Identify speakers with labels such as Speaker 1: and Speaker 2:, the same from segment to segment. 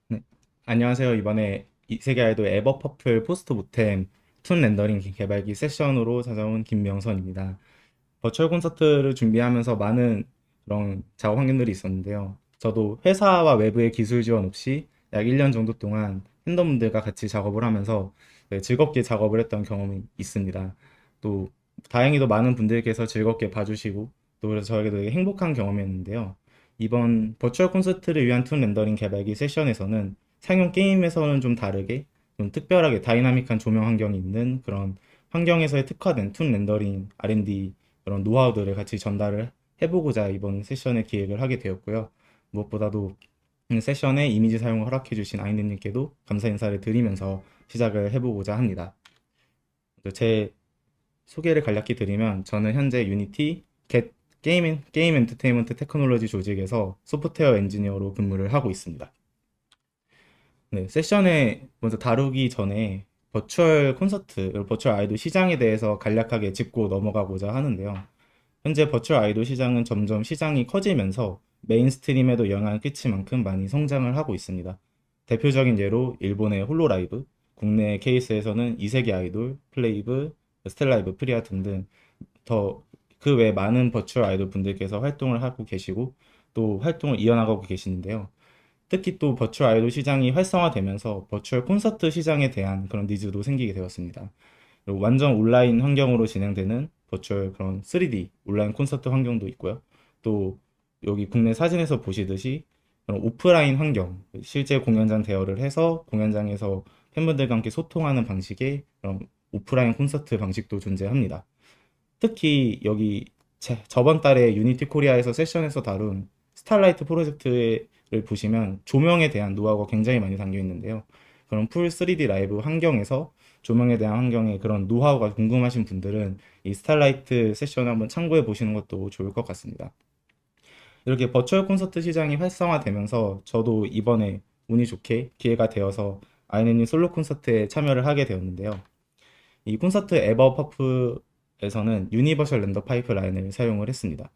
Speaker 1: 네. 안녕하세요. 이번에 세계 아이돌 에버퍼플 포스트 모템 툰 렌더링 개발기 세션으로 찾아온 김명선입니다. 버추얼 콘서트를 준비하면서 많은 그런 작업 환경들이 있었는데요. 저도 회사와 외부의 기술 지원 없이 약 1년 정도 동안 팬덤분들과 같이 작업을 하면서 네, 즐겁게 작업을 했던 경험이 있습니다. 또 다행히도 많은 분들께서 즐겁게 봐주시고 또 그래서 저에게도 되게 행복한 경험이었는데요. 이번 버추얼 콘서트를 위한 툰 렌더링 개발기 세션에서는 상용 게임에서는 좀 다르게 좀 특별하게 다이나믹한 조명 환경이 있는 그런 환경에서의 특화된 툰 렌더링 R&D 그런 노하우들을 같이 전달을 해보고자 이번 세션에 기획을 하게 되었고요. 무엇보다도 세션에 이미지 사용을 허락해주신 아이님께도 감사 인사를 드리면서 시작을 해보고자 합니다. 제 소개를 간략히 드리면 저는 현재 유니티 게임 엔터테인먼트 테크놀로지 조직에서 소프트웨어 엔지니어로 근무를 하고 있습니다. 네, 세션에 먼저 다루기 전에 버추얼 콘서트, 그리고 버추얼 아이돌 시장에 대해서 간략하게 짚고 넘어가고자 하는데요. 현재 버추얼 아이돌 시장은 점점 시장이 커지면서 메인스트림에도 영향을 끼칠 만큼 많이 성장을 하고 있습니다. 대표적인 예로 일본의 홀로라이브, 국내 케이스에서는 이세계 아이돌, 플레이브, 스텔라이브, 프리아 등등 더 그 외 많은 버추얼 아이돌 분들께서 활동을 하고 계시고 또 활동을 이어나가고 계시는데요. 특히 또 버추얼 아이돌 시장이 활성화되면서 버추얼 콘서트 시장에 대한 그런 니즈도 생기게 되었습니다. 그리고 완전 온라인 환경으로 진행되는 버추얼 그런 3D 온라인 콘서트 환경도 있고요. 또 여기 국내 사진에서 보시듯이 그런 오프라인 환경, 실제 공연장 대여를 해서 공연장에서 팬분들과 함께 소통하는 방식의 그런 오프라인 콘서트 방식도 존재합니다. 특히 여기 저번 달에 유니티 코리아에서 세션에서 다룬 스타라이트 프로젝트를 보시면 조명에 대한 노하우가 굉장히 많이 담겨 있는데요. 그런 풀 3D 라이브 환경에서 조명에 대한 환경의 그런 노하우가 궁금하신 분들은 이 스타라이트 세션을 한번 참고해 보시는 것도 좋을 것 같습니다. 이렇게 버추얼 콘서트 시장이 활성화되면서 저도 이번에 운이 좋게 기회가 되어서 아이네님 솔로 콘서트에 참여를 하게 되었는데요. 이 콘서트 에버 퍼프에서는 유니버셜 렌더 파이프라인을 사용을 했습니다.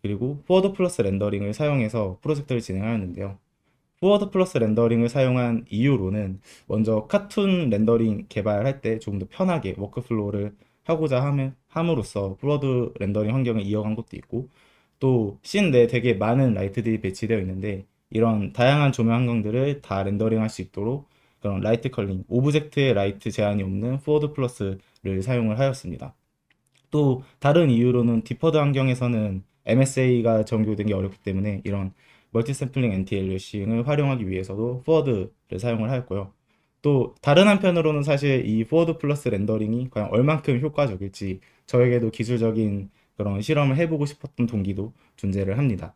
Speaker 1: 그리고 포워드 플러스 렌더링을 사용해서 프로젝트를 진행하였는데요. 포워드 플러스 렌더링을 사용한 이유로는 먼저 카툰 렌더링 개발할 때 조금 더 편하게 워크플로우를 하고자 함으로써 포워드 렌더링 환경을 이어간 것도 있고 또 씬 내에 되게 많은 라이트들이 배치되어 있는데 이런 다양한 조명 환경들을 다 렌더링 할 수 있도록 그런 라이트 컬링, 오브젝트의 라이트 제한이 없는 포워드 플러스를 사용을 하였습니다. 또 다른 이유로는 디퍼드 환경에서는 MSA가 적용되기 어렵기 때문에 이런 멀티 샘플링 엔티 엘리싱을 활용하기 위해서도 포워드를 사용을 하였고요. 또 다른 한편으로는 사실 이 포워드 플러스 렌더링이 과연 얼만큼 효과적일지 저에게도 기술적인 그런 실험을 해보고 싶었던 동기도 존재를 합니다.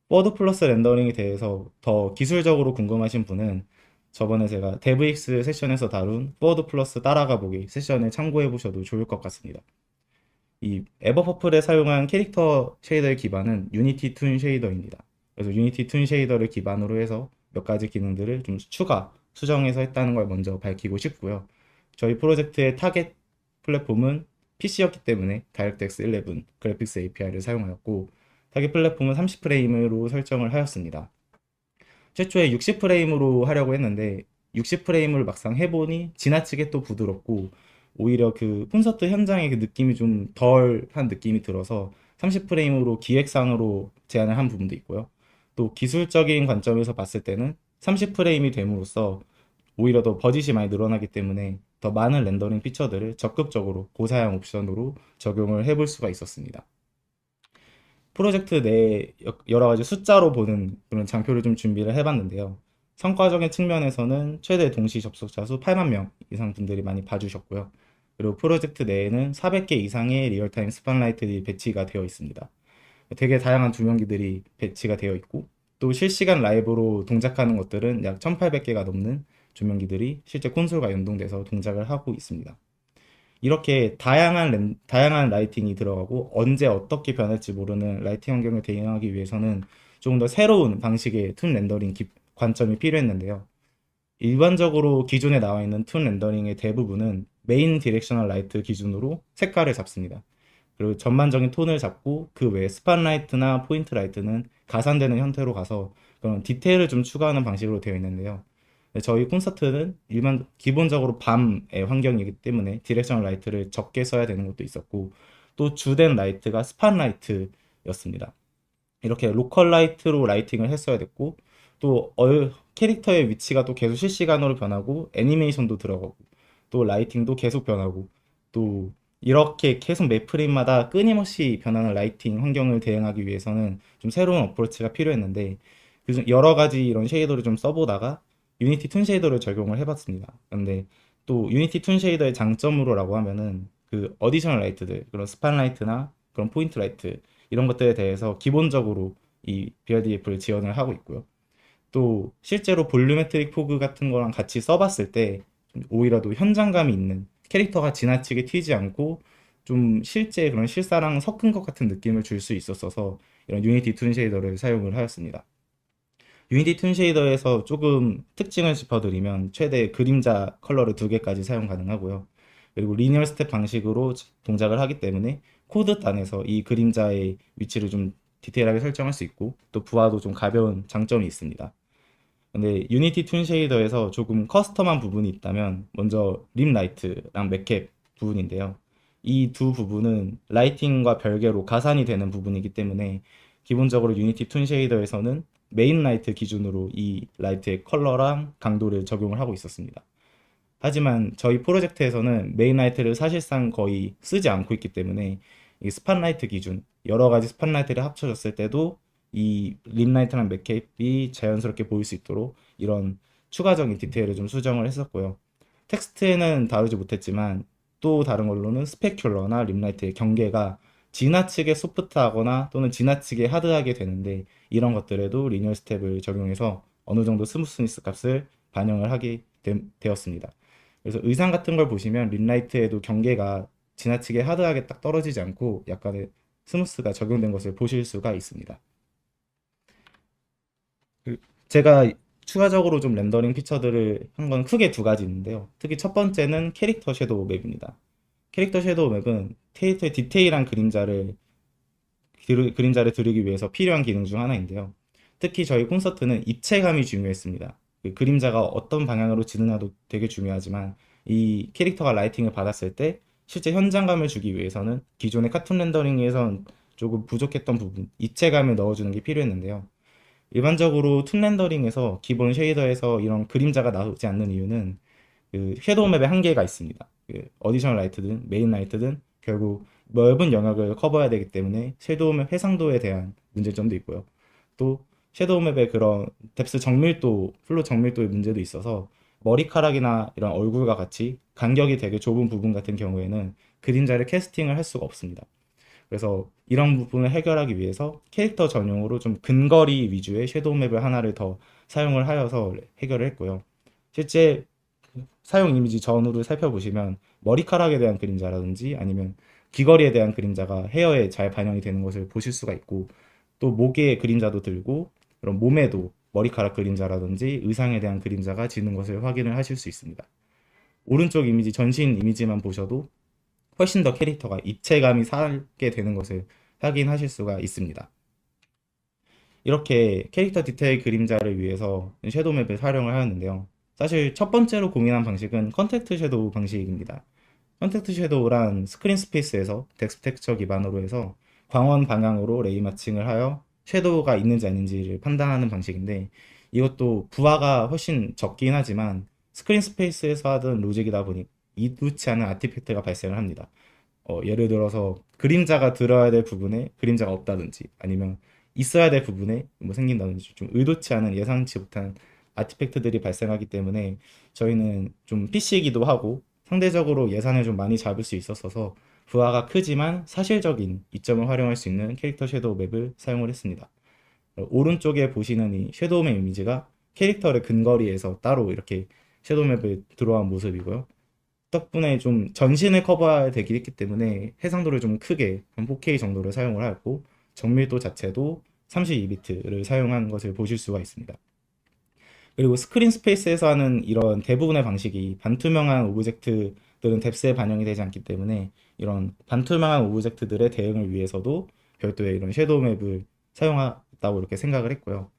Speaker 1: 포워드 플러스 렌더링에 대해서 더 기술적으로 궁금하신 분은 저번에 제가 데브익스 세션에서 다룬 포워드 플러스 따라가 보기 세션을 참고해 보셔도 좋을 것 같습니다. 이 에버퍼플에 사용한 캐릭터 쉐이더의 기반은 유니티 툰 쉐이더입니다. 그래서 유니티 툰 쉐이더를 기반으로 해서 몇 가지 기능들을 좀 추가 수정해서 했다는 걸 먼저 밝히고 싶고요. 저희 프로젝트의 타겟 플랫폼은 PC였기 때문에 다이렉트X 11 그래픽스 API를 사용하였고 타겟 플랫폼은 30프레임으로 설정을 하였습니다. 최초에 60프레임으로 하려고 했는데 60프레임을 막상 해보니 지나치게 또 부드럽고 오히려 그 콘서트 현장의 그 느낌이 좀 덜한 느낌이 들어서 30프레임으로 기획상으로 제안을 한 부분도 있고요. 또 기술적인 관점에서 봤을 때는 30프레임이 됨으로써 오히려 더 버짓이 많이 늘어나기 때문에 더 많은 렌더링 피처들을 적극적으로 고사양 옵션으로 적용을 해볼 수가 있었습니다. 프로젝트 내에 여러 가지 숫자로 보는 그런 장표를 좀 준비를 해봤는데요. 성과적인 측면에서는 최대 동시 접속자 수 8만 명 이상 분들이 많이 봐주셨고요. 그리고 프로젝트 내에는 400개 이상의 리얼타임 스팟라이트들이 배치가 되어 있습니다. 되게 다양한 조명기들이 배치가 되어 있고 또 실시간 라이브로 동작하는 것들은 약 1800개가 넘는 조명기들이 실제 콘솔과 연동돼서 동작을 하고 있습니다. 이렇게 다양한 라이팅이 들어가고 언제 어떻게 변할지 모르는 라이팅 환경을 대응하기 위해서는 조금 더 새로운 방식의 툰 렌더링 관점이 필요했는데요. 일반적으로 기존에 나와 있는 툰 렌더링의 대부분은 메인 디렉셔널 라이트 기준으로 색깔을 잡습니다. 그리고 전반적인 톤을 잡고 그 외에 스팟라이트나 포인트 라이트는 가산되는 형태로 가서 그런 디테일을 좀 추가하는 방식으로 되어 있는데요. 저희 콘서트는 기본적으로 밤의 환경이기 때문에 디렉션 라이트를 적게 써야 되는 것도 있었고, 또 주된 라이트가 스팟라이트였습니다. 이렇게 로컬 라이트로 라이팅을 했어야 됐고, 또 캐릭터의 위치가 또 계속 실시간으로 변하고 애니메이션도 들어가고 또 라이팅도 계속 변하고, 또 이렇게 계속 매 프레임마다 끊임없이 변하는 라이팅 환경을 대응하기 위해서는 좀 새로운 어프로치가 필요했는데, 그중 여러 가지 이런 쉐이더를 좀 써보다가 유니티 툰 쉐이더를 적용을 해봤습니다. 근데 또 유니티 툰 쉐이더의 장점으로라고 하면은 그 어디셔널 라이트들, 그런 스팟라이트나 그런 포인트 라이트 이런 것들에 대해서 기본적으로 이 BRDF를 지원을 하고 있고요. 또 실제로 볼루메트릭 포그 같은 거랑 같이 써봤을 때 오히려 더 현장감이 있는, 캐릭터가 지나치게 튀지 않고 좀 실제 그런 실사랑 섞은 것 같은 느낌을 줄 수 있었어서 이런 유니티 툰 쉐이더를 사용을 하였습니다. 유니티 툰 쉐이더에서 조금 특징을 짚어드리면 최대 그림자 컬러를 2개까지 사용 가능하고요. 그리고 리니얼 스텝 방식으로 동작을 하기 때문에 코드 단에서 이 그림자의 위치를 좀 디테일하게 설정할 수 있고, 또 부하도 좀 가벼운 장점이 있습니다. 근데 유니티 툰 쉐이더에서 조금 커스텀한 부분이 있다면 먼저 림 라이트랑 맥캡 부분인데요. 이 두 부분은 라이팅과 별개로 가산이 되는 부분이기 때문에 기본적으로 유니티 툰 쉐이더에서는 메인 라이트 기준으로 이 라이트의 컬러랑 강도를 적용을 하고 있었습니다. 하지만 저희 프로젝트에서는 메인 라이트를 사실상 거의 쓰지 않고 있기 때문에 이 스팟라이트 기준, 여러 가지 스팟라이트를 합쳐졌을 때도 이 림라이트랑 맥캡이 자연스럽게 보일 수 있도록 이런 추가적인 디테일을 좀 수정을 했었고요. 텍스트에는 다루지 못했지만 또 다른 걸로는 스페큘러나 림라이트의 경계가 지나치게 소프트하거나 또는 지나치게 하드하게 되는데, 이런 것들에도 리니얼 스텝을 적용해서 어느 정도 스무스니스 값을 반영을 하게 되었습니다. 그래서 의상 같은 걸 보시면 림라이트에도 경계가 지나치게 하드하게 딱 떨어지지 않고 약간의 스무스가 적용된 것을 보실 수가 있습니다. 제가 추가적으로 좀 렌더링 피처들을 한 건 크게 2가지 있는데요. 특히 첫 번째는 캐릭터 섀도우 맵입니다. 캐릭터 섀도우 맵은 캐릭터의 디테일한 그림자를 드리기 위해서 필요한 기능 중 하나인데요. 특히 저희 콘서트는 입체감이 중요했습니다. 그 그림자가 어떤 방향으로 지느냐도 되게 중요하지만 이 캐릭터가 라이팅을 받았을 때 실제 현장감을 주기 위해서는 기존의 카툰 렌더링에선 조금 부족했던 부분, 입체감을 넣어주는 게 필요했는데요. 일반적으로 툰 렌더링에서 기본 쉐이더에서 이런 그림자가 나오지 않는 이유는 그 섀도우 맵에 한계가 있습니다. 그 어디셔널 라이트든 메인 라이트든 결국 넓은 영역을 커버해야 되기 때문에 섀도우 맵 해상도에 대한 문제점도 있고요. 또 섀도우 맵의 그런 뎁스 정밀도, 플로 정밀도의 문제도 있어서 머리카락이나 이런 얼굴과 같이 간격이 되게 좁은 부분 같은 경우에는 그림자를 캐스팅을 할 수가 없습니다. 그래서 이런 부분을 해결하기 위해서 캐릭터 전용으로 좀 근거리 위주의 섀도우 맵을 하나를 더 사용을 하여서 해결을 했고요. 실제 사용 이미지 전후를 살펴보시면 머리카락에 대한 그림자라든지 아니면 귀걸이에 대한 그림자가 헤어에 잘 반영이 되는 것을 보실 수가 있고, 또 목에 그림자도 들고 그런 몸에도 머리카락 그림자라든지 의상에 대한 그림자가 지는 것을 확인을 하실 수 있습니다. 오른쪽 이미지, 전신 이미지만 보셔도 훨씬 더 캐릭터가 입체감이 살게 되는 것을 확인하실 수가 있습니다. 이렇게 캐릭터 디테일 그림자를 위해서 섀도우 맵을 활용을 하였는데요. 사실 첫 번째로 고민한 방식은 컨택트 섀도우 방식입니다. 컨택트 섀도우란 스크린 스페이스에서 덱스 텍스처 기반으로 해서 광원 방향으로 레이 마칭을 하여 섀도우가 있는지 아닌지를 판단하는 방식인데, 이것도 부하가 훨씬 적긴 하지만 스크린 스페이스에서 하던 로직이다 보니 이렇지 않은 아티팩트가 발생을 합니다. 예를 들어서 그림자가 들어야 될 부분에 그림자가 없다든지 아니면 있어야 될 부분에 뭐 생긴다든지 좀 의도치 않은 예상치 못한 아티팩트들이 발생하기 때문에 저희는 좀 PC이기도 하고 상대적으로 예산을 좀 많이 잡을 수 있었어서 부하가 크지만 사실적인 이점을 활용할 수 있는 캐릭터 섀도우 맵을 사용을 했습니다. 오른쪽에 보시는 이 섀도우 맵 이미지가 캐릭터를 근거리에서 따로 이렇게 섀도우 맵을 들어간 모습이고요. 덕분에 좀 전신을 커버해야 되기 했기 때문에 해상도를 좀 크게 한 4K 정도를 사용을 하고 정밀도 자체도 32비트를 사용한 것을 보실 수가 있습니다. 그리고 스크린 스페이스에서 하는 이런 대부분의 방식이 반투명한 오브젝트들은 뎁스에 반영이 되지 않기 때문에 이런 반투명한 오브젝트들의 대응을 위해서도 별도의 이런 섀도우 맵을 사용했다고 이렇게 생각을 했고요.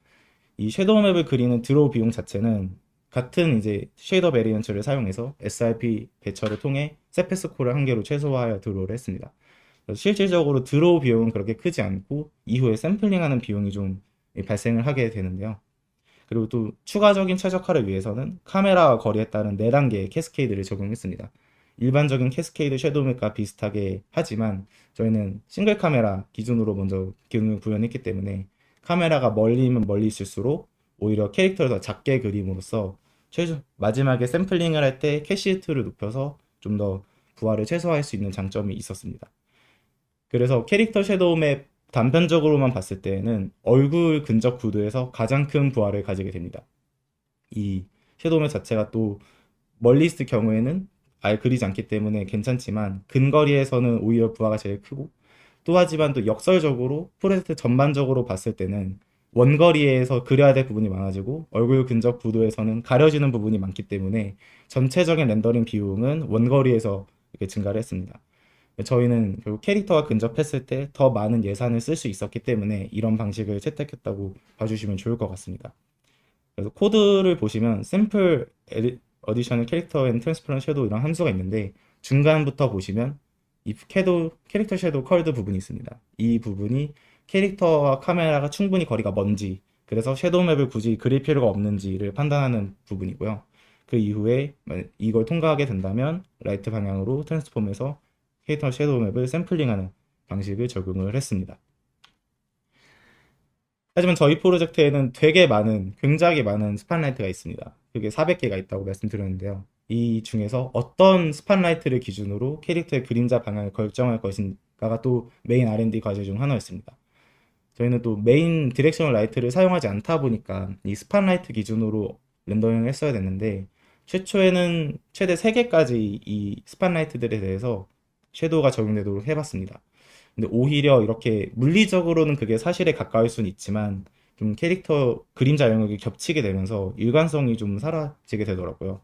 Speaker 1: 이 섀도우 맵을 그리는 드로우 비용 자체는 같은 이제 쉐이더 베리언츠를 사용해서 SRP 배처를 통해 세페스 콜을 한 개로 최소화하여 드로우를 했습니다. 그래서 실질적으로 드로우 비용은 그렇게 크지 않고 이후에 샘플링하는 비용이 좀 발생을 하게 되는데요. 그리고 또 추가적인 최적화를 위해서는 카메라와 거리에 따른 4단계의 캐스케이드를 적용했습니다. 일반적인 캐스케이드 섀도우맵과 비슷하게 하지만 저희는 싱글 카메라 기준으로 먼저 기능을 구현했기 때문에 카메라가 멀리면 멀리 있을수록 오히려 캐릭터를 더 작게 그림으로써 최종 마지막에 샘플링을 할 때 캐시트를 높여서 좀 더 부하를 최소화할 수 있는 장점이 있었습니다. 그래서 캐릭터 섀도우 맵 단편적으로만 봤을 때에는 얼굴 근접 구도에서 가장 큰 부하를 가지게 됩니다. 이 섀도우 맵 자체가 또 멀리 있을 경우에는 아예 그리지 않기 때문에 괜찮지만 근거리에서는 오히려 부하가 제일 크고, 또 하지만 또 역설적으로 프로젝트 전반적으로 봤을 때는 원거리에서 그려야 될 부분이 많아지고 얼굴 근접 구도에서는 가려지는 부분이 많기 때문에 전체적인 렌더링 비용은 원거리에서 이렇게 증가를 했습니다. 저희는 결국 캐릭터가 근접했을 때 더 많은 예산을 쓸 수 있었기 때문에 이런 방식을 채택했다고 봐주시면 좋을 것 같습니다. 그래서 코드를 보시면 샘플 어디셔널 캐릭터 앤 트랜스퍼런 섀도우 이런 함수가 있는데 중간부터 보시면 이 캐릭터 섀도우 컬드 부분이 있습니다. 이 부분이 캐릭터와 카메라가 충분히 거리가 먼지, 그래서 섀도우 맵을 굳이 그릴 필요가 없는지를 판단하는 부분이고요. 그 이후에 이걸 통과하게 된다면 라이트 방향으로 트랜스폼해서 캐릭터 섀도우 맵을 샘플링하는 방식을 적용을 했습니다. 하지만 저희 프로젝트에는 굉장히 많은 스팟라이트가 있습니다. 그게 400개가 있다고 말씀드렸는데요. 이 중에서 어떤 스팟라이트를 기준으로 캐릭터의 그림자 방향을 결정할 것인가가 또 메인 R&D 과제 중 하나였습니다. 저희는 또 메인 디렉셔널 라이트를 사용하지 않다 보니까 이 스팟라이트 기준으로 렌더링을 했어야 됐는데, 최초에는 최대 3개까지 이 스팟라이트들에 대해서 섀도우가 적용되도록 해봤습니다. 근데 오히려 이렇게 물리적으로는 그게 사실에 가까울 수는 있지만 좀 캐릭터 그림자 영역이 겹치게 되면서 일관성이 좀 사라지게 되더라고요.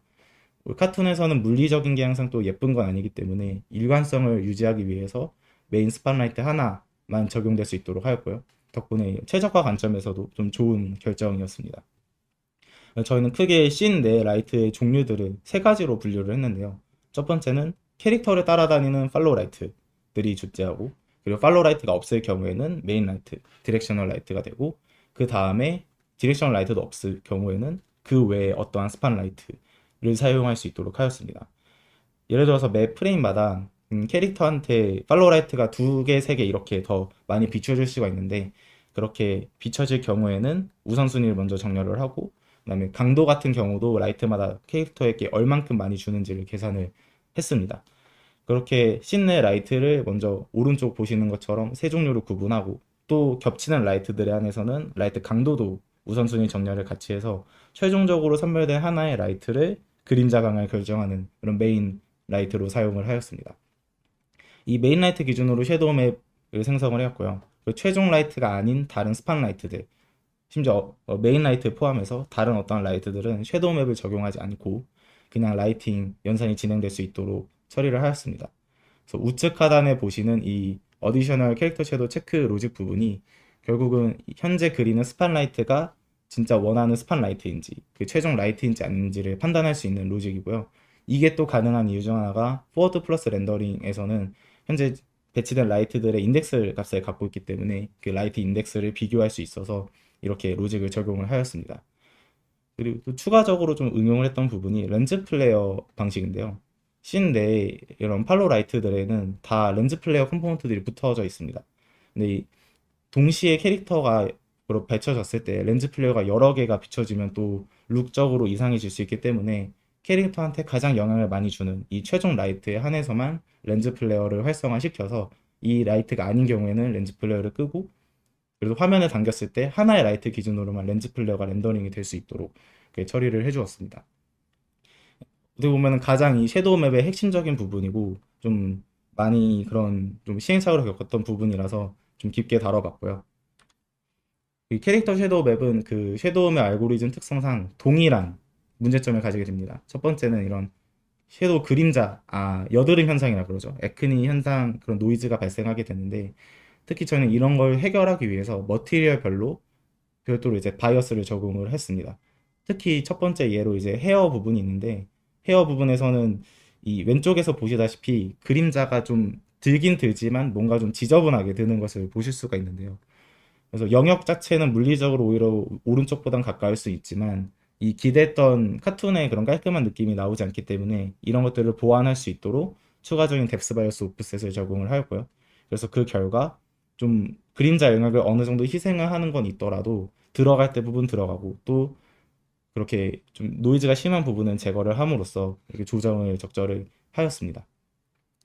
Speaker 1: 카툰에서는 물리적인 게 항상 또 예쁜 건 아니기 때문에 일관성을 유지하기 위해서 메인 스팟라이트 하나만 적용될 수 있도록 하였고요. 덕분에 최적화 관점에서도 좀 좋은 결정이었습니다. 저희는 크게 씬 내 라이트의 종류들을 3가지로 분류를 했는데요. 첫 번째는 캐릭터를 따라다니는 팔로우 라이트들이 존재하고, 그리고 팔로우 라이트가 없을 경우에는 메인 라이트, 디렉셔널 라이트가 되고, 그 다음에 디렉셔널 라이트도 없을 경우에는 그 외에 어떠한 스팟 라이트를 사용할 수 있도록 하였습니다. 예를 들어서 매 프레임마다 캐릭터한테 팔로우 라이트가 2개, 3개 이렇게 더 많이 비춰질 수가 있는데, 그렇게 비춰질 경우에는 우선순위를 먼저 정렬을 하고, 그다음에 강도 같은 경우도 라이트마다 캐릭터에게 얼만큼 많이 주는지를 계산을 했습니다. 그렇게 씬내 라이트를 먼저 오른쪽 보시는 것처럼 3종류로 구분하고, 또 겹치는 라이트들에 한해서는 라이트 강도도 우선순위 정렬을 같이 해서 최종적으로 선별된 하나의 라이트를 그림자 강을 결정하는 그런 메인 라이트로 사용을 하였습니다. 이 메인 라이트 기준으로 섀도우 맵을 생성을 해왔고요. 그리고 최종 라이트가 아닌 다른 스팟 라이트들, 심지어 메인 라이트 포함해서 다른 어떤 라이트들은 섀도우 맵을 적용하지 않고 그냥 라이팅 연산이 진행될 수 있도록 처리를 하였습니다. 그래서 우측 하단에 보시는 이 어디셔널 캐릭터 섀도우 체크 로직 부분이 결국은 현재 그리는 스팟라이트가 진짜 원하는 스팟라이트인지 그 최종 라이트인지 아닌지를 판단할 수 있는 로직이고요. 이게 또 가능한 이유 중 하나가 포워드 플러스 렌더링에서는 현재 배치된 라이트들의 인덱스 값을 갖고 있기 때문에 그 라이트 인덱스를 비교할 수 있어서 이렇게 로직을 적용을 하였습니다. 그리고 또 추가적으로 좀 응용을 했던 부분이 렌즈 플레이어 방식인데요. 씬 내에 이런 팔로우 라이트들에는 다 렌즈 플레이어 컴포넌트들이 붙어져 있습니다. 근데 이 동시에 캐릭터가 배쳐졌을 때 렌즈 플레이어가 여러 개가 비춰지면 또 룩적으로 이상해질 수 있기 때문에 캐릭터한테 가장 영향을 많이 주는 이 최종 라이트에 한해서만 렌즈 플레이어를 활성화시켜서 이 라이트가 아닌 경우에는 렌즈 플레이어를 끄고, 그래도 화면에 당겼을 때 하나의 라이트 기준으로만 렌즈 플레이어가 렌더링이 될 수 있도록 처리를 해주었습니다. 어떻게 보면 가장 이 섀도우 맵의 핵심적인 부분이고 좀 많이 그런 좀 시행착오를 겪었던 부분이라서 좀 깊게 다뤄봤고요. 이 캐릭터 섀도우 맵은 그 섀도우 맵 알고리즘 특성상 동일한 문제점을 가지게 됩니다. 첫 번째는 이런 섀도우 그림자, 여드름 현상이라 그러죠. 에크니 현상, 그런 노이즈가 발생하게 되는데, 특히 저는 이런 걸 해결하기 위해서 머티리얼별로 별도로 이제 바이어스를 적용을 했습니다. 특히 첫 번째 예로 이제 헤어 부분이 있는데, 헤어 부분에서는 이 왼쪽에서 보시다시피 그림자가 좀 들긴 들지만 뭔가 좀 지저분하게 드는 것을 보실 수가 있는데요. 그래서 영역 자체는 물리적으로 오히려 오른쪽보단 가까울 수 있지만 이 기대했던 카툰의 그런 깔끔한 느낌이 나오지 않기 때문에 이런 것들을 보완할 수 있도록 추가적인 뎁스 바이오스 오프셋을 적용을 하였고요. 그래서 그 결과 좀 그림자 영역을 어느 정도 희생을 하는 건 있더라도 들어갈 때 부분 들어가고 또 그렇게 좀 노이즈가 심한 부분은 제거를 함으로써 이렇게 조정을 적절히 하였습니다.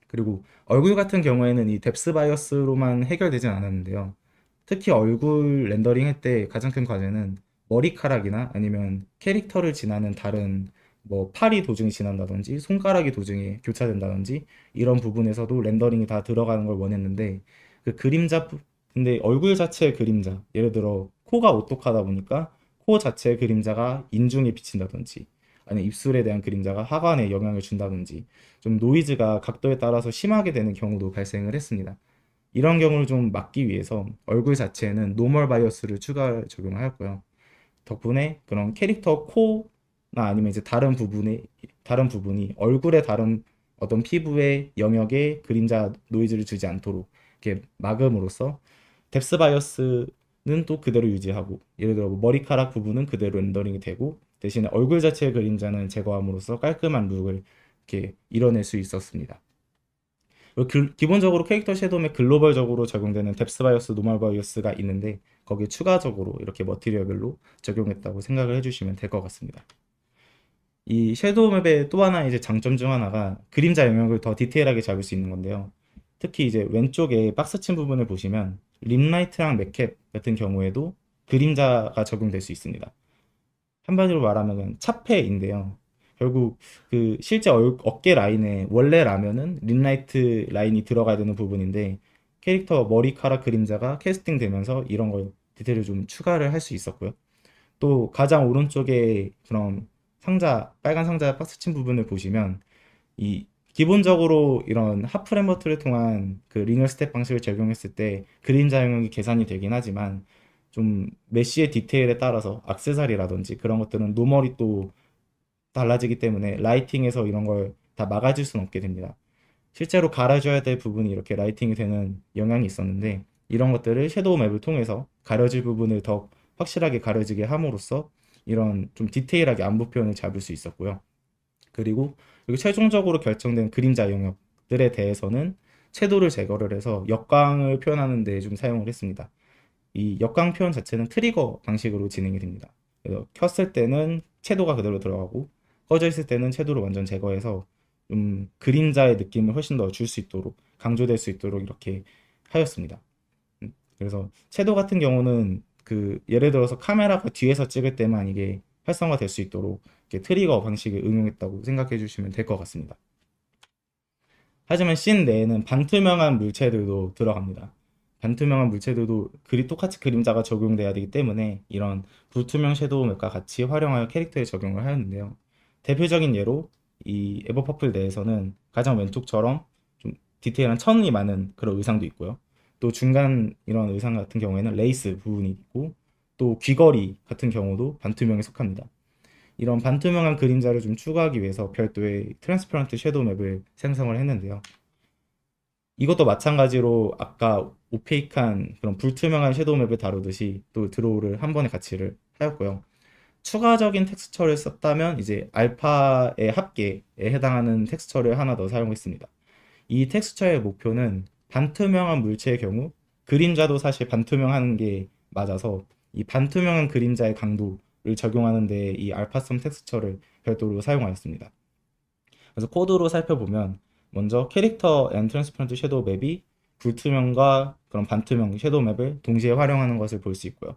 Speaker 1: 그리고 얼굴 같은 경우에는 이 뎁스 바이어스로만 해결되진 않았는데요. 특히 얼굴 렌더링 할 때 가장 큰 과제는 머리카락이나 아니면 캐릭터를 지나는 다른 뭐 팔이 도중에 지난다든지 손가락이 도중에 교차된다든지 이런 부분에서도 렌더링이 다 들어가는 걸 원했는데 그 근데 얼굴 자체의 그림자 예를 들어 코가 오똑하다 보니까 코 자체의 그림자가 인중에 비친다든지 아니면 입술에 대한 그림자가 하관에 영향을 준다든지 좀 노이즈가 각도에 따라서 심하게 되는 경우도 발생을 했습니다. 이런 경우를 좀 막기 위해서 얼굴 자체에는 노멀 바이어스를 추가 적용하였고요. 덕분에 그런 캐릭터 코나 아니면 이제 다른 부분이 얼굴의 다른 어떤 피부의 영역에 그림자 노이즈를 주지 않도록 이렇게 막음으로써 뎁스 바이어스는 또 그대로 유지하고 예를 들어 뭐 머리카락 부분은 그대로 렌더링이 되고 대신에 얼굴 자체의 그림자는 제거함으로써 깔끔한 룩을 이렇게 이뤄낼 수 있었습니다. 기본적으로 캐릭터 섀도우에 글로벌적으로 적용되는 뎁스 바이어스, 노멀 바이어스가 있는데 거기에 추가적으로 이렇게 머티리얼별로 적용했다고 생각을 해주시면 될 것 같습니다. 이 섀도우 맵의 또 하나 이제 장점 중 하나가 그림자 영역을 더 디테일하게 잡을 수 있는 건데요. 특히 이제 왼쪽에 박스 친 부분을 보시면 립라이트랑 맥캡 같은 경우에도 그림자가 적용될 수 있습니다. 한마디로 말하면 차폐인데요. 결국 그 실제 어깨 라인에 원래 라면은 립라이트 라인이 들어가야 되는 부분인데 캐릭터 머리카락 그림자가 캐스팅 되면서 이런 걸 디테일을 좀 추가를 할 수 있었고요. 또 가장 오른쪽에 그런 빨간 상자 박스 친 부분을 보시면 이 기본적으로 이런 하프램버트를 통한 그 리니어 스텝 방식을 적용했을 때 그림자 영역이 계산이 되긴 하지만 좀 메쉬의 디테일에 따라서 액세서리라든지 그런 것들은 노멀이 또 달라지기 때문에 라이팅에서 이런 걸 다 막아줄 수는 없게 됩니다. 실제로 갈아줘야 될 부분이 이렇게 라이팅이 되는 영향이 있었는데 이런 것들을 섀도우 맵을 통해서 가려질 부분을 더 확실하게 가려지게 함으로써 이런 좀 디테일하게 안부 표현을 잡을 수 있었고요. 그리고 최종적으로 결정된 그림자 영역들에 대해서는 채도를 제거를 해서 역광을 표현하는 데 좀 사용을 했습니다. 이 역광 표현 자체는 트리거 방식으로 진행이 됩니다. 그래서 켰을 때는 채도가 그대로 들어가고 꺼져 있을 때는 채도를 완전 제거해서 그림자의 느낌을 훨씬 더 줄 수 있도록 강조될 수 있도록 이렇게 하였습니다. 그래서 채도 같은 경우는 그 예를 들어서 카메라가 뒤에서 찍을 때만 이게 활성화될 수 있도록 이렇게 트리거 방식을 응용했다고 생각해 주시면 될 것 같습니다. 하지만 씬 내에는 반투명한 물체들도 들어갑니다. 반투명한 물체들도 똑같이 그림자가 적용돼야 되기 때문에 이런 불투명 섀도우 맵과 같이 활용하여 캐릭터에 적용을 하였는데요. 대표적인 예로 이 에버퍼플 내에서는 가장 왼쪽처럼 좀 디테일한 천이 많은 그런 의상도 있고요. 또 중간 이런 의상 같은 경우에는 레이스 부분이 있고 또 귀걸이 같은 경우도 반투명에 속합니다. 이런 반투명한 그림자를 좀 추가하기 위해서 별도의 트랜스퍼런트 섀도우 맵을 생성을 했는데요. 이것도 마찬가지로 아까 오페이크한 그런 불투명한 섀도우 맵을 다루듯이 또 드로우를 한 번에 같이를 하였고요. 추가적인 텍스처를 썼다면 이제 알파의 합계에 해당하는 텍스처를 하나 더 사용했습니다. 이 텍스처의 목표는 반투명한 물체의 경우 그림자도 사실 반투명한 게 맞아서 이 반투명한 그림자의 강도를 적용하는 데 이 알파섬 텍스처를 별도로 사용하였습니다. 그래서 코드로 살펴보면 먼저 캐릭터 앤 트랜스퍼런트 섀도우 맵이 불투명과 그런 반투명 섀도우 맵을 동시에 활용하는 것을 볼 수 있고요.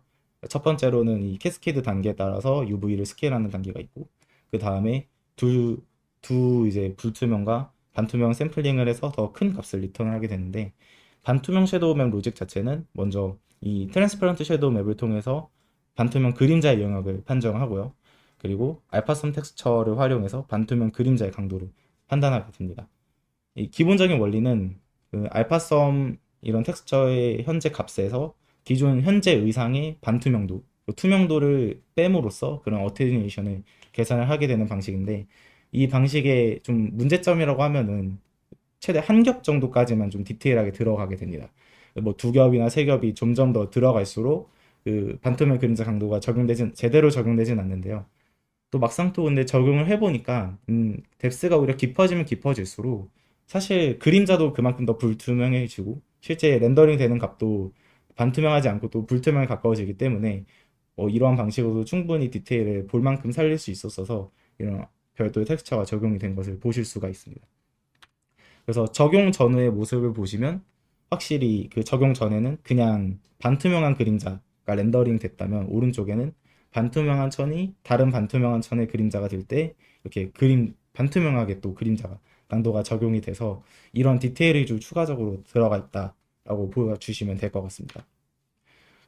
Speaker 1: 첫 번째로는 이 캐스케이드 단계에 따라서 UV를 스케일하는 단계가 있고 그 다음에 두 이제 불투명과 반투명 샘플링을 해서 더 큰 값을 리턴을 하게 되는데 반투명 섀도우 맵 로직 자체는 먼저 이 트랜스퍼런트 섀도우 맵을 통해서 반투명 그림자의 영역을 판정하고요. 그리고 알파섬 텍스처를 활용해서 반투명 그림자의 강도를 판단하게 됩니다. 이 기본적인 원리는 그 알파섬 이런 텍스처의 현재 값에서 기존 현재 의상의 반투명도, 그 투명도를 뺨으로써 그런 어테뉴에이션을 계산을 하게 되는 방식인데, 이 방식의 좀 문제점이라고 하면은 최대 한 겹 정도까지만 좀 디테일하게 들어가게 됩니다. 뭐 두 겹이나 세 겹이 점점 더 들어갈수록 그 반투명 그림자 강도가 제대로 적용되진 않는데요. 또 막상 또 근데 적용을 해보니까 뎁스가 오히려 깊어지면 깊어질수록 사실 그림자도 그만큼 더 불투명해지고 실제 렌더링 되는 값도 반투명하지 않고 또 불투명에 가까워지기 때문에 이러한 방식으로 충분히 디테일을 볼 만큼 살릴 수 있었어서 이런 별도의 텍스처가 적용이 된 것을 보실 수가 있습니다. 그래서 적용 전후의 모습을 보시면 확실히 그 적용 전에는 그냥 반투명한 그림자가 렌더링 됐다면 오른쪽에는 반투명한 천이 다른 반투명한 천의 그림자가 될 때 이렇게 반투명하게 또 그림자가 강도가 적용이 돼서 이런 디테일이 좀 추가적으로 들어가 있다라고 보여주시면 될 것 같습니다.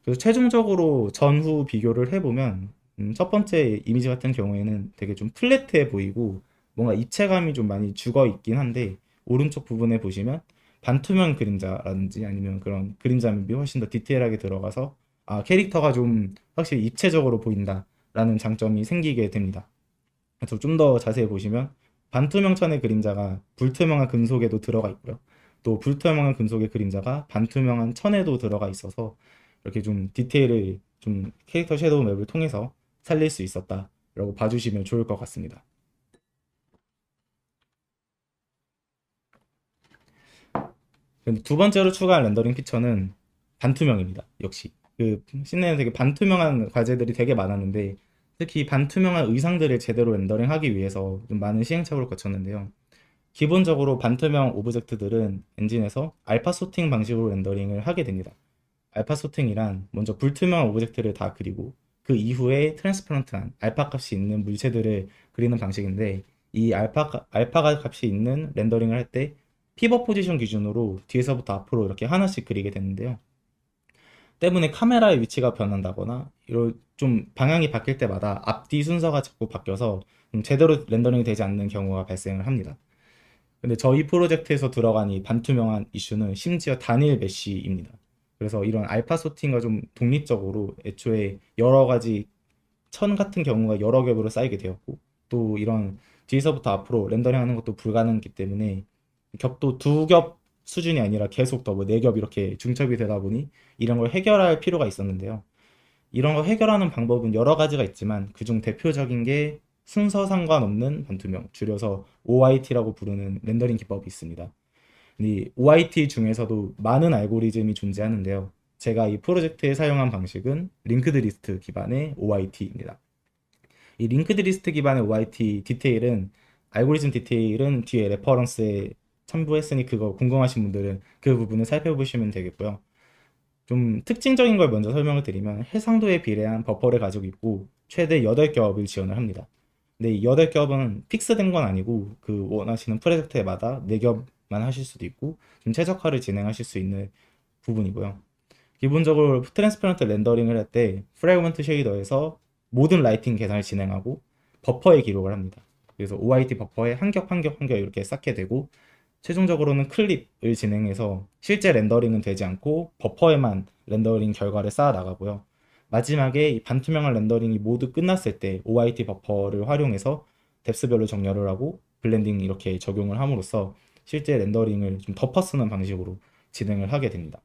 Speaker 1: 그래서 최종적으로 전후 비교를 해보면 첫 번째 이미지 같은 경우에는 되게 좀 플랫해 보이고 뭔가 입체감이 좀 많이 죽어 있긴 한데 오른쪽 부분에 보시면 반투명 그림자라든지 아니면 그런 그림자 묘비 훨씬 더 디테일하게 들어가서 캐릭터가 좀 확실히 입체적으로 보인다라는 장점이 생기게 됩니다. 그래서 좀 더 자세히 보시면 반투명 천의 그림자가 불투명한 금속에도 들어가 있고요. 또 불투명한 금속의 그림자가 반투명한 천에도 들어가 있어서 이렇게 좀 디테일을 좀 캐릭터 섀도우 맵을 통해서 살릴 수 있었다라고 봐주시면 좋을 것 같습니다. 근데 두 번째로 추가한 렌더링 피처는 반투명입니다. 역시 그 씬내는 되게 반투명한 과제들이 되게 많았는데 특히 반투명한 의상들을 제대로 렌더링하기 위해서 좀 많은 시행착오를 거쳤는데요. 기본적으로 반투명 오브젝트들은 엔진에서 알파 소팅 방식으로 렌더링을 하게 됩니다. 알파 소팅이란 먼저 불투명한 오브젝트를 다 그리고 그 이후에 트랜스퍼런트한 알파 값이 있는 물체들을 그리는 방식인데 이 알파가 값이 있는 렌더링을 할 때 피벗 포지션 기준으로 뒤에서부터 앞으로 이렇게 하나씩 그리게 되는데요. 때문에 카메라의 위치가 변한다거나 이런 좀 방향이 바뀔 때마다 앞뒤 순서가 자꾸 바뀌어서 제대로 렌더링이 되지 않는 경우가 발생을 합니다. 근데 저희 프로젝트에서 들어간 이 반투명한 이슈는 심지어 단일 메쉬입니다. 그래서 이런 알파 소팅과 좀 독립적으로 애초에 여러 가지 천 같은 경우가 여러 겹으로 쌓이게 되었고 또 이런 뒤에서부터 앞으로 렌더링 하는 것도 불가능하기 때문에 겹도 두 겹 수준이 아니라 계속 더 뭐 네 겹 이렇게 중첩이 되다 보니 이런 걸 해결할 필요가 있었는데요. 이런 걸 해결하는 방법은 여러 가지가 있지만 그중 대표적인 게 순서 상관없는 반투명, 줄여서 OIT라고 부르는 렌더링 기법이 있습니다. 이 OIT 중에서도 많은 알고리즘이 존재하는데요. 제가 이 프로젝트에 사용한 방식은 링크드 리스트 기반의 OIT입니다. 이 링크드 리스트 기반의 OIT 디테일은 알고리즘 디테일은 뒤에 레퍼런스에 첨부했으니 그거 궁금하신 분들은 그 부분을 살펴보시면 되겠고요. 좀 특징적인 걸 먼저 설명을 드리면 해상도에 비례한 버퍼를 가지고 있고 최대 8겹을 지원을 합니다. 근데 이 8겹은 픽스된 건 아니고 그 원하시는 프로젝트마다 4겹만 하실 수도 있고 좀 최적화를 진행하실 수 있는 부분이고요. 기본적으로 트랜스퍼런트 렌더링을 할 때 프래그먼트 쉐이더에서 모든 라이팅 계산을 진행하고 버퍼에 기록을 합니다. 그래서 OIT 버퍼에 한 겹 한 겹 한 겹 이렇게 쌓게 되고 최종적으로는 클립을 진행해서 실제 렌더링은 되지 않고 버퍼에만 렌더링 결과를 쌓아 나가고요. 마지막에 이 반투명한 렌더링이 모두 끝났을 때 OIT 버퍼를 활용해서 뎁스별로 정렬을 하고 블렌딩 이렇게 적용을 함으로써 실제 렌더링을 좀 덮어 쓰는 방식으로 진행을 하게 됩니다.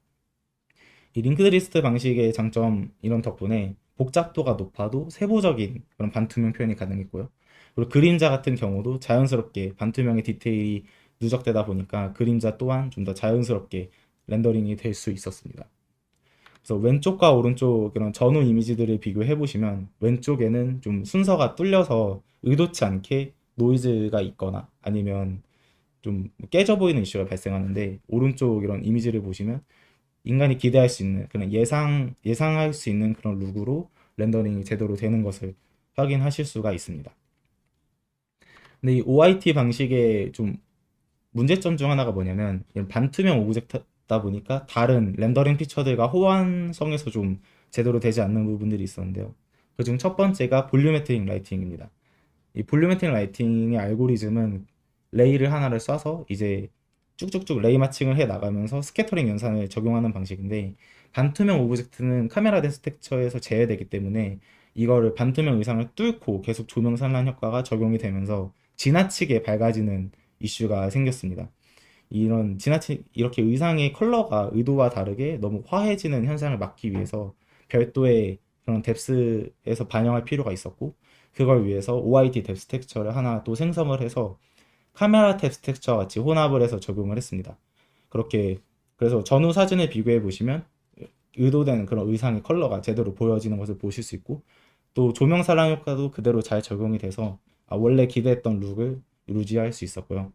Speaker 1: 이 링크드 리스트 방식의 장점 이런 덕분에 복잡도가 높아도 세부적인 그런 반투명 표현이 가능했고요. 그리고 그림자 같은 경우도 자연스럽게 반투명의 디테일이 누적되다 보니까 그림자 또한 좀 더 자연스럽게 렌더링이 될 수 있었습니다. 그래서 왼쪽과 오른쪽 이런 전후 이미지들을 비교해 보시면 왼쪽에는 좀 순서가 뚫려서 의도치 않게 노이즈가 있거나 아니면 좀 깨져 보이는 이슈가 발생하는데 오른쪽 이런 이미지를 보시면 인간이 기대할 수 있는 그런 예상할 수 있는 그런 룩으로 렌더링이 제대로 되는 것을 확인하실 수가 있습니다. 근데 이 OIT 방식의 좀 문제점 중 하나가 뭐냐면 이런 반투명 오브젝트다 보니까 다른 렌더링 피처들과 호환성에서 좀 제대로 되지 않는 부분들이 있었는데요. 그중 첫 번째가 볼륨메트릭 라이팅입니다. 이 볼륨메트릭 라이팅의 알고리즘은 레이를 하나를 쏴서 이제 쭉쭉쭉 레이 마칭을 해 나가면서 스캐터링 연산을 적용하는 방식인데, 반투명 오브젝트는 카메라 텍스처에서 제외되기 때문에 이거를 반투명 의상을 뚫고 계속 조명 산란 효과가 적용이 되면서 지나치게 밝아지는 이슈가 생겼습니다. 이런 이렇게 의상의 컬러가 의도와 다르게 너무 화해지는 현상을 막기 위해서 별도의 그런 뎁스에서 반영할 필요가 있었고, 그걸 위해서 OIT 뎁스 텍스처를 하나 또 생성을 해서 카메라 뎁스 텍스처와 같이 혼합을 해서 적용을 했습니다. 그렇게, 그래서 전후 사진을 비교해 보시면 의도된 그런 의상의 컬러가 제대로 보여지는 것을 보실 수 있고, 또 조명 사랑 효과도 그대로 잘 적용이 돼서 원래 기대했던 룩을 유지할 수 있었고요.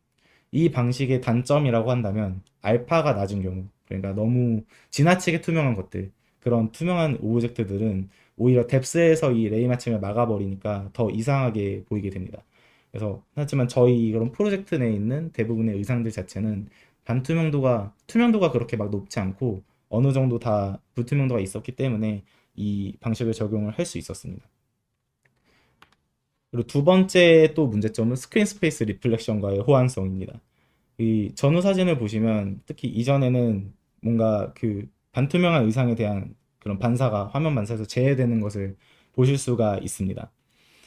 Speaker 1: 이 방식의 단점이라고 한다면 알파가 낮은 경우, 그러니까 너무 지나치게 투명한 것들, 그런 투명한 오브젝트들은 오히려 뎁스에서 이 레이 마침을 막아버리니까 더 이상하게 보이게 됩니다. 그래서 하지만 저희 그런 프로젝트 내에 있는 대부분의 의상들 자체는 투명도가 그렇게 막 높지 않고 어느 정도 다 불투명도가 있었기 때문에 이 방식을 적용을 할 수 있었습니다. 그리고 두 번째 또 문제점은 스크린 스페이스 리플렉션과의 호환성입니다. 이 전후 사진을 보시면 특히 이전에는 뭔가 그 반투명한 의상에 대한 그런 반사가 화면 반사에서 제외되는 것을 보실 수가 있습니다.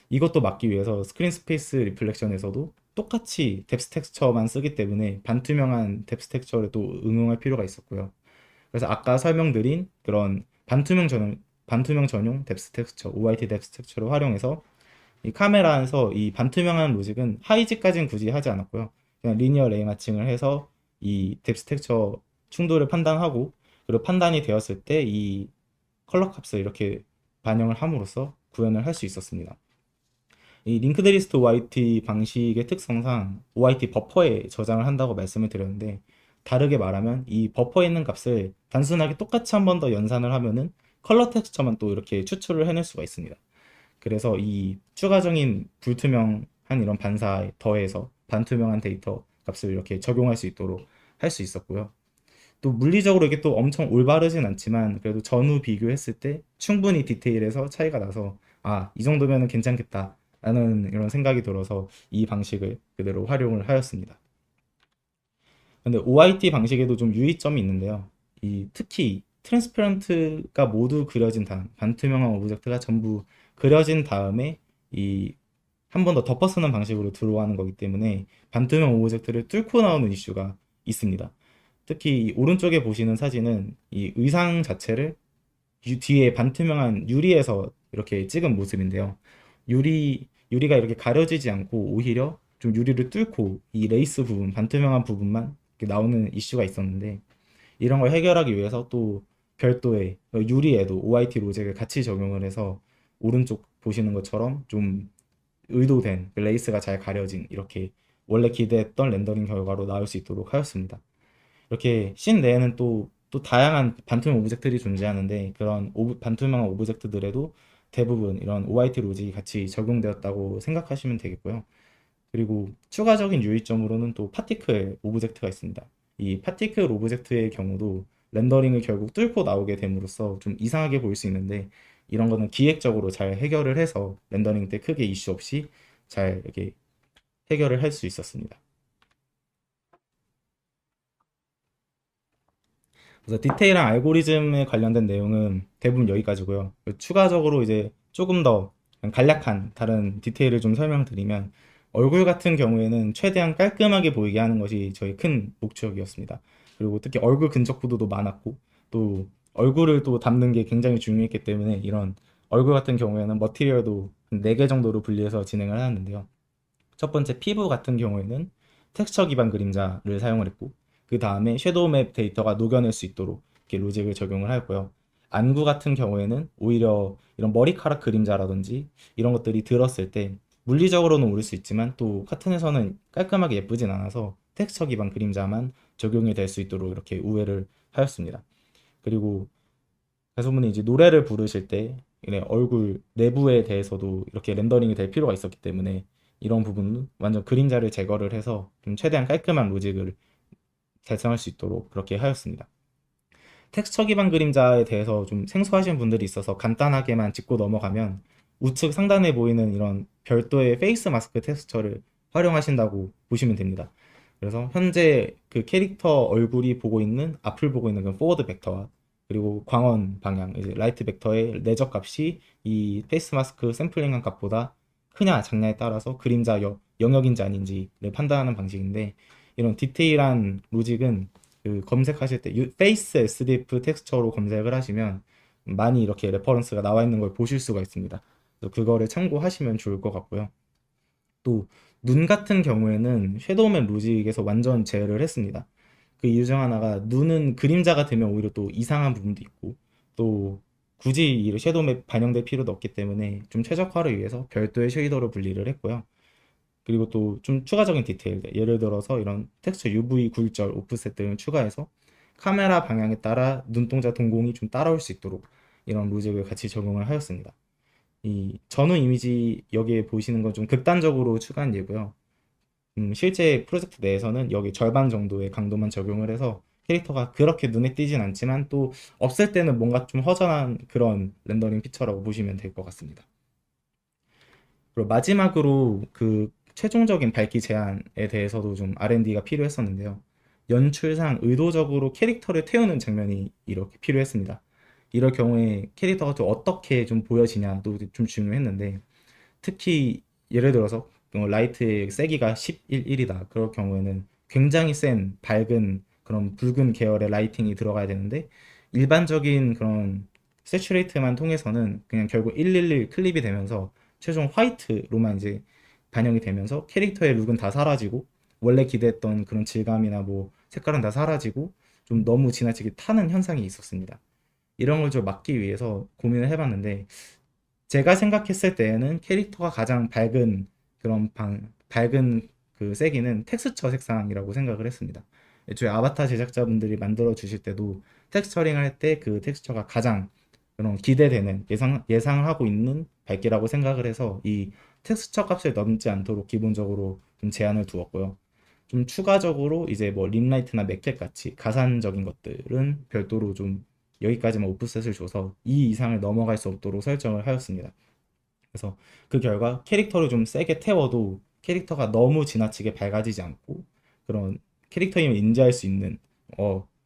Speaker 1: 이것도 막기 위해서 스크린 스페이스 리플렉션에서도 똑같이 뎁스 텍스처만 쓰기 때문에 반투명한 뎁스 텍스처를 또 응용할 필요가 있었고요. 그래서 아까 설명드린 그런 반투명 전용 뎁스 텍스처, OIT 뎁스 텍스처를 활용해서 이 카메라에서 이 반투명한 로직은 하이즈까지는 굳이 하지 않았고요. 그냥 리니어 레이 마칭을 해서 이 뎁스 텍스처 충돌을 판단하고, 그리고 판단이 되었을 때 이 컬러 값을 이렇게 반영을 함으로써 구현을 할 수 있었습니다. 이 링크드 리스트 OIT 방식의 특성상 OIT 버퍼에 저장을 한다고 말씀을 드렸는데, 다르게 말하면 이 버퍼에 있는 값을 단순하게 똑같이 한 번 더 연산을 하면은 컬러 텍스처만 또 이렇게 추출을 해낼 수가 있습니다. 그래서 이 추가적인 불투명한 이런 반사에 더해서 반투명한 데이터 값을 이렇게 적용할 수 있도록 할 수 있었고요. 또 물리적으로 이게 또 엄청 올바르진 않지만 그래도 전후 비교했을 때 충분히 디테일에서 차이가 나서 이 정도면은 괜찮겠다 라는 이런 생각이 들어서 이 방식을 그대로 활용을 하였습니다. 근데 OIT 방식에도 좀 유의점이 있는데요. 이 특히 트랜스퍼런트가 모두 그려진 다음, 반투명한 오브젝트가 전부 그려진 다음에 이 한 번 더 덮어 쓰는 방식으로 들어가는 거기 때문에 반투명 오브젝트를 뚫고 나오는 이슈가 있습니다. 특히 이 오른쪽에 보시는 사진은 이 의상 자체를 뒤에 반투명한 유리에서 이렇게 찍은 모습인데요. 유리가 이렇게 가려지지 않고 오히려 좀 유리를 뚫고 이 레이스 부분, 반투명한 부분만 이렇게 나오는 이슈가 있었는데, 이런 걸 해결하기 위해서 또 별도의 유리에도 OIT 로직을 같이 적용을 해서 오른쪽 보시는 것처럼 좀 의도된 그 레이스가 잘 가려진 이렇게 원래 기대했던 렌더링 결과로 나올 수 있도록 하였습니다. 이렇게 씬 내에는 또 다양한 반투명 오브젝트들이 존재하는데, 그런 반투명한 오브젝트들에도 대부분 이런 OIT 로직이 같이 적용되었다고 생각하시면 되겠고요. 그리고 추가적인 유의점으로는 또 파티클 오브젝트가 있습니다. 이 파티클 오브젝트의 경우도 렌더링을 결국 뚫고 나오게 됨으로써 좀 이상하게 보일 수 있는데, 이런 거는 기획적으로 잘 해결을 해서 렌더링 때 크게 이슈 없이 잘 이렇게 해결을 할 수 있었습니다. 그래서 디테일한 알고리즘에 관련된 내용은 대부분 여기까지고요. 추가적으로 이제 조금 더 간략한 다른 디테일을 좀 설명드리면, 얼굴 같은 경우에는 최대한 깔끔하게 보이게 하는 것이 저희 큰 목적이었습니다. 그리고 특히 얼굴 근접 구도도 많았고, 또 얼굴을 또 담는 게 굉장히 중요했기 때문에 이런 얼굴 같은 경우에는 머티리얼도 한 4개 정도로 분리해서 진행을 하는데요. 첫 번째 피부 같은 경우에는 텍스처 기반 그림자를 사용을 했고, 그 다음에 섀도우 맵 데이터가 녹여낼 수 있도록 이렇게 로직을 적용을 하였고요. 안구 같은 경우에는 오히려 이런 머리카락 그림자라든지 이런 것들이 들었을 때 물리적으로는 오를 수 있지만 또 카툰에서는 깔끔하게 예쁘진 않아서 텍스처 기반 그림자만 적용이 될 수 있도록 이렇게 우회를 하였습니다. 그리고 가수분이 이제 노래를 부르실 때 얼굴 내부에 대해서도 이렇게 렌더링이 될 필요가 있었기 때문에 이런 부분은 완전 그림자를 제거를 해서 좀 최대한 깔끔한 로직을 달성할 수 있도록 그렇게 하였습니다. 텍스처 기반 그림자에 대해서 좀 생소하신 분들이 있어서 간단하게만 짚고 넘어가면, 우측 상단에 보이는 이런 별도의 페이스 마스크 텍스처를 활용하신다고 보시면 됩니다. 그래서 현재 그 캐릭터 얼굴이 보고 있는 앞을 보고 있는 그 포워드 벡터와 그리고 광원 방향 이제 라이트 벡터의 내적 값이 이 페이스 마스크 샘플링한 값보다 크냐 작냐에 따라서 그림자 영역인지 아닌지를 판단하는 방식인데 이런 디테일한 로직은 그 검색하실 때 페이스 SDF 텍스처로 검색을 하시면 많이 이렇게 레퍼런스가 나와 있는 걸 보실 수가 있습니다. 그래서 그거를 참고하시면 좋을 것 같고요. 또 눈 같은 경우에는 섀도우맨 로직에서 완전 제외를 했습니다. 그 이유 중 하나가 눈은 그림자가 되면 오히려 또 이상한 부분도 있고 또 굳이 이 섀도우맨 반영될 필요도 없기 때문에 좀 최적화를 위해서 별도의 쉐이더로 분리를 했고요. 그리고 또 좀 추가적인 디테일, 예를 들어서 이런 텍스처 UV 굴절 오프셋 등을 추가해서 카메라 방향에 따라 눈동자 동공이 좀 따라올 수 있도록 이런 로직을 같이 적용을 하였습니다. 이 전후 이미지 여기에 보이시는 건 좀 극단적으로 추가한 예고요. 실제 프로젝트 내에서는 여기 절반 정도의 강도만 적용을 해서 캐릭터가 그렇게 눈에 띄진 않지만 또 없을 때는 뭔가 좀 허전한 그런 렌더링 피처라고 보시면 될 것 같습니다. 그리고 마지막으로 그 최종적인 밝기 제한에 대해서도 좀 R&D가 필요했었는데요. 연출상 의도적으로 캐릭터를 태우는 장면이 이렇게 필요했습니다. 이럴 경우에 캐릭터가 좀 어떻게 좀 보여지냐도 좀 중요했는데 특히 예를 들어서 라이트의 세기가 11이다. 그럴 경우에는 굉장히 센 밝은 그런 붉은 계열의 라이팅이 들어가야 되는데 일반적인 그런 세츄레이트만 통해서는 그냥 결국 111 클립이 되면서 최종 화이트로만 이제 반영이 되면서 캐릭터의 룩은 다 사라지고 원래 기대했던 그런 질감이나 뭐 색깔은 다 사라지고 좀 너무 지나치게 타는 현상이 있었습니다. 이런 걸 좀 막기 위해서 고민을 해봤는데 제가 생각했을 때에는 캐릭터가 가장 밝은 그 세기는 텍스처 색상이라고 생각을 했습니다. 애초에 아바타 제작자분들이 만들어 주실 때도 텍스처링 할 때 그 텍스처가 가장 그런 기대되는 예상을 하고 있는 밝기라고 생각을 해서 이 텍스처 값을 넘지 않도록 기본적으로 좀 제한을 두었고요. 좀 추가적으로 이제 뭐 림라이트나 맥켓 같이 가산적인 것들은 별도로 좀 여기까지만 오프셋을 줘서 이 이상을 넘어갈 수 없도록 설정을 하였습니다. 그래서 그 결과 캐릭터를 좀 세게 태워도 캐릭터가 너무 지나치게 밝아지지 않고 그런 캐릭터임을 인지할 수 있는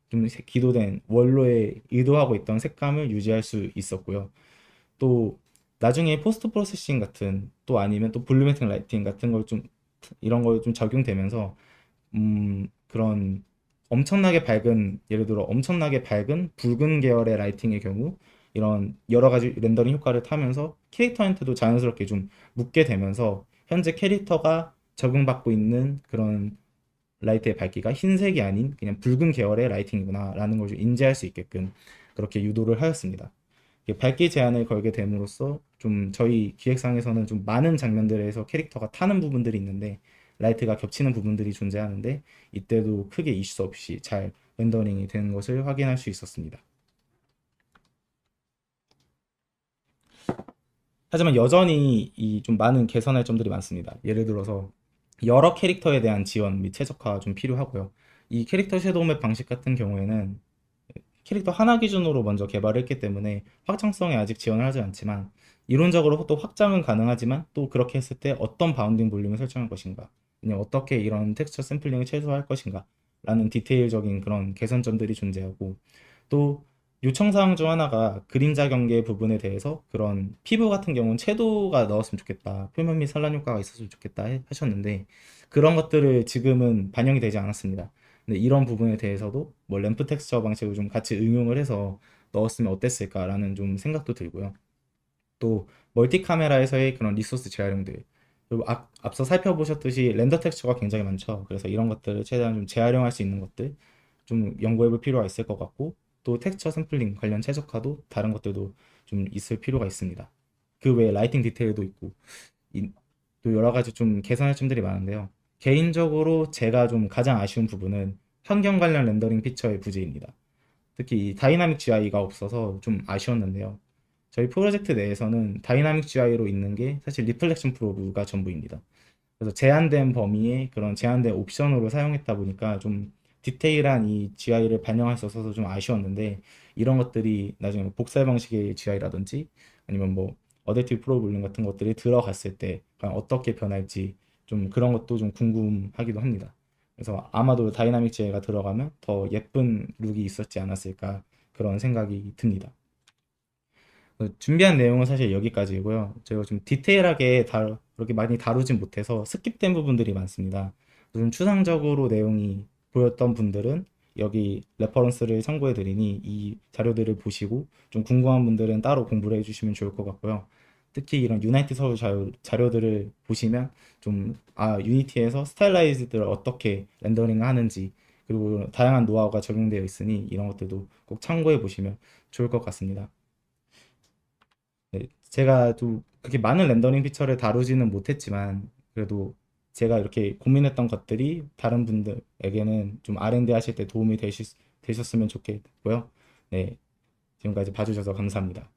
Speaker 1: 좀 기도된 원로에 의도하고 있던 색감을 유지할 수 있었고요. 또 나중에 포스트 프로세싱 같은 또 아니면 또 블루매팅 라이팅 같은 걸 좀 이런 걸 좀 적용되면서 그런 엄청나게 밝은, 예를 들어 엄청나게 밝은 붉은 계열의 라이팅의 경우 이런 여러 가지 렌더링 효과를 타면서 캐릭터한테도 자연스럽게 좀 묻게 되면서 현재 캐릭터가 적용받고 있는 그런 라이트의 밝기가 흰색이 아닌 그냥 붉은 계열의 라이팅이구나 라는 걸 좀 인지할 수 있게끔 그렇게 유도를 하였습니다. 밝기 제한을 걸게 됨으로써 좀 저희 기획상에서는 좀 많은 장면들에서 캐릭터가 타는 부분들이 있는데 라이트가 겹치는 부분들이 존재하는데 이때도 크게 이슈 없이 잘 렌더링이 되는 것을 확인할 수 있었습니다. 하지만 여전히 이 좀 많은 개선할 점들이 많습니다. 예를 들어서 여러 캐릭터에 대한 지원 및 최적화 좀 필요하고요. 이 캐릭터 섀도우 맵 방식 같은 경우에는 캐릭터 하나 기준으로 먼저 개발을 했기 때문에 확장성에 아직 지원을 하지 않지만 이론적으로 또 확장은 가능하지만 또 그렇게 했을 때 어떤 바운딩 볼륨을 설정할 것인가 그냥 어떻게 이런 텍스처 샘플링을 최소화할 것인가 라는 디테일적인 그런 개선점들이 존재하고 또 요청사항 중 하나가 그림자 경계 부분에 대해서 그런 피부 같은 경우는 채도가 넣었으면 좋겠다 표면 및 산란 효과가 있었으면 좋겠다 하셨는데 그런 것들을 지금은 반영이 되지 않았습니다. 근데 이런 부분에 대해서도 뭐 램프 텍스처 방식을 좀 같이 응용을 해서 넣었으면 어땠을까라는 좀 생각도 들고요. 또 멀티 카메라에서의 그런 리소스 재활용들 그리고 앞서 살펴보셨듯이 렌더 텍스처가 굉장히 많죠. 그래서 이런 것들을 최대한 좀 재활용할 수 있는 것들 좀 연구해 볼 필요가 있을 것 같고 또 텍스처 샘플링 관련 최적화도 다른 것들도 좀 있을 필요가 있습니다. 그 외에 라이팅 디테일도 있고 또 여러 가지 좀 개선할 점들이 많은데요. 개인적으로 제가 좀 가장 아쉬운 부분은 환경 관련 렌더링 피처의 부재입니다. 특히 이 다이나믹 GI가 없어서 좀 아쉬웠는데요. 저희 프로젝트 내에서는 다이나믹 GI로 있는 게 사실 리플렉션 프로브가 전부입니다. 그래서 제한된 범위에 그런 제한된 옵션으로 사용했다 보니까 좀 디테일한 이 GI를 반영할 수 없어서 좀 아쉬웠는데 이런 것들이 나중에 뭐 복사 방식의 GI라든지 아니면 뭐 어댑티브 프로그램 같은 것들이 들어갔을 때 과연 어떻게 변할지 좀 그런 것도 좀 궁금하기도 합니다. 그래서 아마도 다이나믹 GI가 들어가면 더 예쁜 룩이 있었지 않았을까 그런 생각이 듭니다. 준비한 내용은 사실 여기까지고요. 제가 좀 디테일하게 그렇게 많이 다루진 못해서 스킵된 부분들이 많습니다. 좀 추상적으로 내용이 보였던 분들은 여기 레퍼런스를 참고해 드리니 이 자료들을 보시고 좀 궁금한 분들은 따로 공부를 해주시면 좋을 것 같고요. 특히 이런 유나이티 서울 자료들을 보시면 좀, 유니티에서 스타일라이즈들을 어떻게 렌더링 하는지, 그리고 다양한 노하우가 적용되어 있으니 이런 것들도 꼭 참고해 보시면 좋을 것 같습니다. 네, 제가 또 그렇게 많은 렌더링 피처를 다루지는 못했지만 그래도 제가 이렇게 고민했던 것들이 다른 분들에게는 좀 R&D 하실 때 도움이 되셨으면 좋겠고요. 네, 지금까지 봐주셔서 감사합니다.